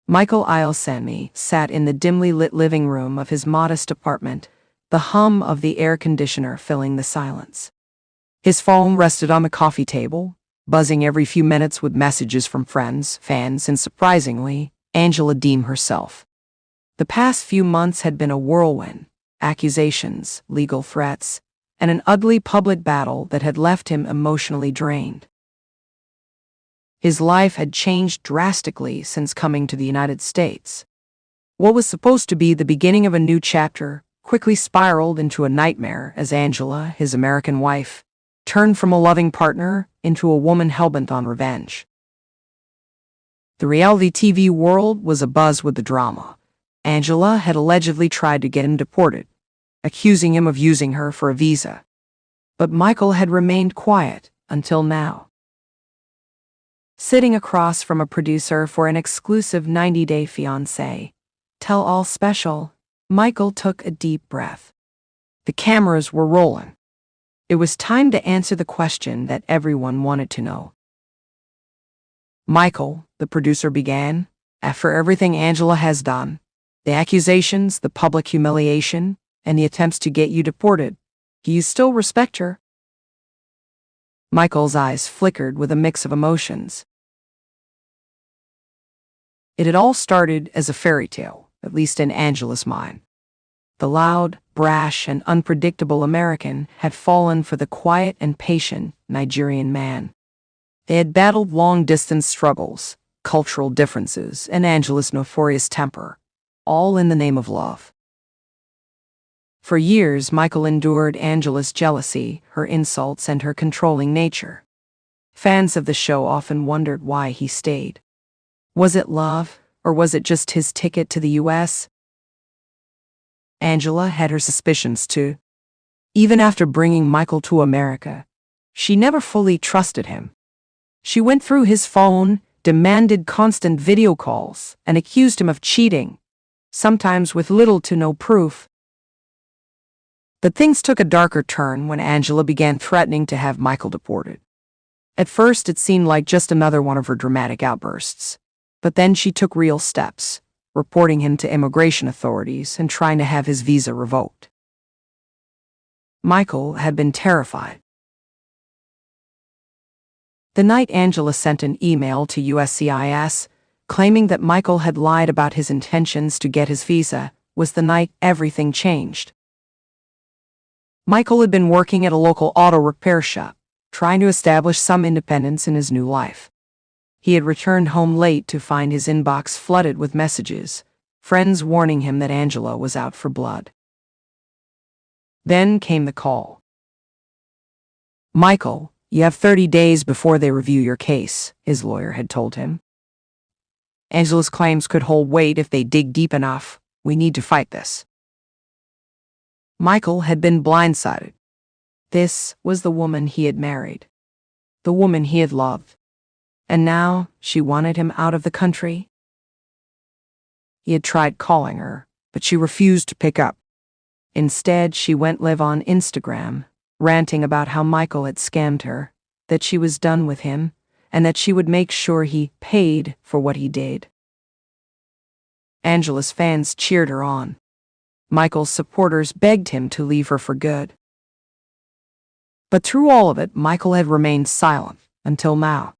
Ilesanmi sat in the dimly lit living room of his modest apartment, the hum of the air conditioner filling the silence. His phone rested on the coffee table, buzzing every few minutes with messages from friends, fans, and surprisingly, Angela Deem herself. The past few months had been a whirlwind: accusations, legal threats, and an ugly public battle that had left him emotionally drained. His life had changed drastically since coming to the United States. What was supposed to be the beginning of a new chapter quickly spiraled into a nightmare as Angela, his American wife, turned from a loving partner into a woman hellbent on revenge. The reality TV world was abuzz with the drama. Angela had allegedly tried to get him deported, accusing him of using her for a visa. But Michael had remained quiet until now. Sitting across from a producer for an exclusive 90-day Fiancé tell-all special, Michael took a deep breath. The cameras were rolling. It was time to answer the question that everyone wanted to know. "Michael," the producer began, "after everything Angela has done, the accusations, the public humiliation, and the attempts to get you deported, do you still respect her?" Michael's eyes flickered with a mix of emotions. It had all started as a fairy tale, at least in Angela's mind. The loud, brash, and unpredictable American had fallen for the quiet and patient Nigerian man. They had battled long-distance struggles, cultural differences, and Angela's notorious temper, all in the name of love. For years, Michael endured Angela's jealousy, her insults, and her controlling nature. Fans of the show often wondered why he stayed. Was it love, or was it just his ticket to the U.S.? Angela had her suspicions too. Even after bringing Michael to America, she never fully trusted him. She went through his phone, demanded constant video calls, and accused him of cheating, sometimes with little to no proof. But things took a darker turn when Angela began threatening to have Michael deported. At first, it seemed like just another one of her dramatic outbursts. But then she took real steps, reporting him to immigration authorities and trying to have his visa revoked. Michael had been terrified. The night Angela sent an email to USCIS claiming that Michael had lied about his intentions to get his visa was the night everything changed. Michael had been working at a local auto repair shop, trying to establish some independence in his new life. He had returned home late to find his inbox flooded with messages, friends warning him that Angela was out for blood. Then came the call. "Michael, you have 30 days before they review your case," his lawyer had told him. "Angela's claims could hold weight if they dig deep enough. We need to fight this." Michael had been blindsided. This was the woman he had married, the woman he had loved. And now she wanted him out of the country. He had tried calling her, but she refused to pick up. Instead, she went live on Instagram, ranting about how Michael had scammed her, that she was done with him, and that she would make sure he paid for what he did. Angela's fans cheered her on. Michael's supporters begged him to leave her for good. But through all of it, Michael had remained silent until now.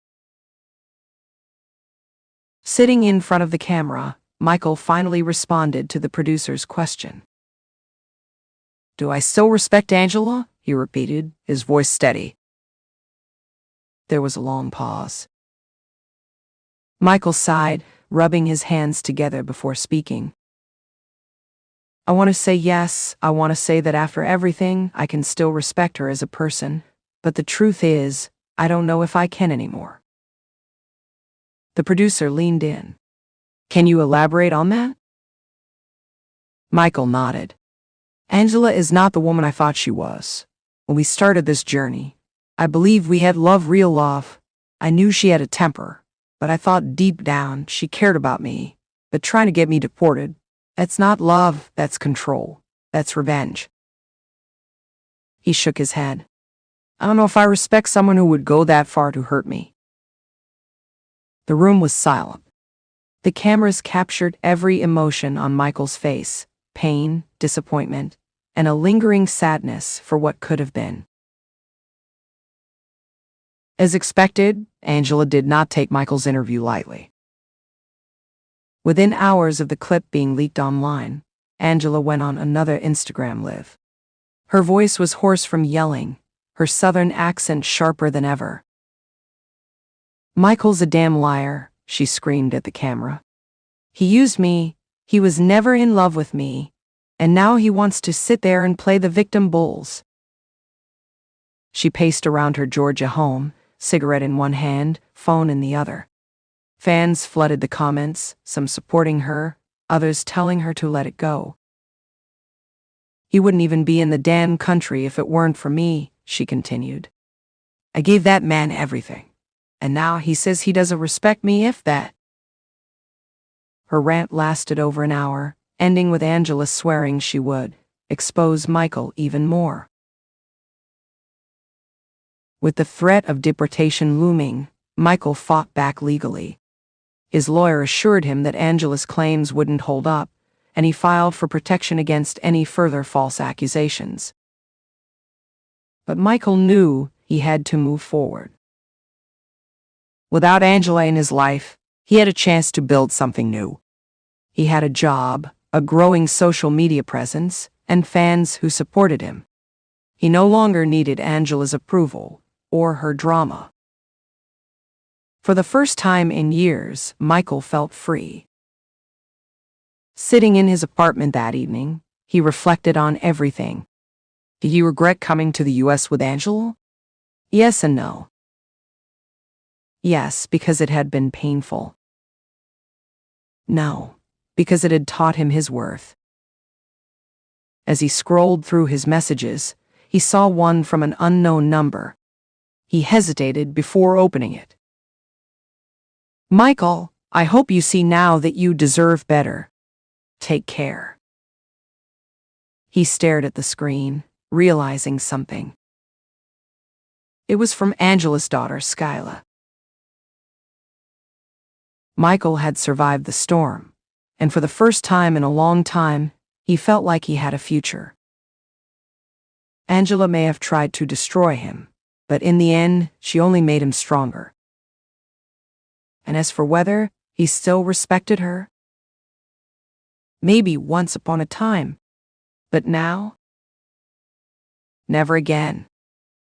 Sitting in front of the camera, Michael finally responded to the producer's question. "Do I still respect Angela?" he repeated, his voice steady. There was a long pause. Michael sighed, rubbing his hands together before speaking. "I want to say yes. I want to say that after everything, I can still respect her as a person. But the truth is, I don't know if I can anymore." The producer leaned in. "Can you elaborate on that?" Michael nodded. "Angela is not the woman I thought she was. When we started this journey, I believed we had love, real love. I knew she had a temper, but I thought deep down she cared about me. But trying to get me deported, that's not love, that's control. That's revenge." He shook his head. "I don't know if I respect someone who would go that far to hurt me." The room was silent. The cameras captured every emotion on Michael's face: pain, disappointment, and a lingering sadness for what could have been. As expected, Angela did not take Michael's interview lightly. Within hours of the clip being leaked online, Angela went on another Instagram live. Her voice was hoarse from yelling, her southern accent sharper than ever. "Michael's a damn liar," she screamed at the camera. "He used me, he was never in love with me, and now he wants to sit there and play the victim bulls." She paced around her Georgia home, cigarette in one hand, phone in the other. Fans flooded the comments, some supporting her, others telling her to let it go. "He wouldn't even be in the damn country if it weren't for me," she continued. "I gave that man everything, and now he says he doesn't respect me if that." Her rant lasted over an hour, ending with Angela swearing she would expose Michael even more. With the threat of deportation looming, Michael fought back legally. His lawyer assured him that Angela's claims wouldn't hold up, and he filed for protection against any further false accusations. But Michael knew he had to move forward. Without Angela in his life, he had a chance to build something new. He had a job, a growing social media presence, and fans who supported him. He no longer needed Angela's approval or her drama. For the first time in years, Michael felt free. Sitting in his apartment that evening, he reflected on everything. Did he regret coming to the US with Angela? Yes and no. Yes, because it had been painful. No, because it had taught him his worth. As he scrolled through his messages, he saw one from an unknown number. He hesitated before opening it. "Michael, I hope you see now that you deserve better. Take care." He stared at the screen, realizing something. It was from Angela's daughter, Skyla. Michael had survived the storm, and for the first time in a long time, he felt like he had a future. Angela may have tried to destroy him, but in the end, she only made him stronger. And as for whether he still respected her, maybe once upon a time, but now, never again.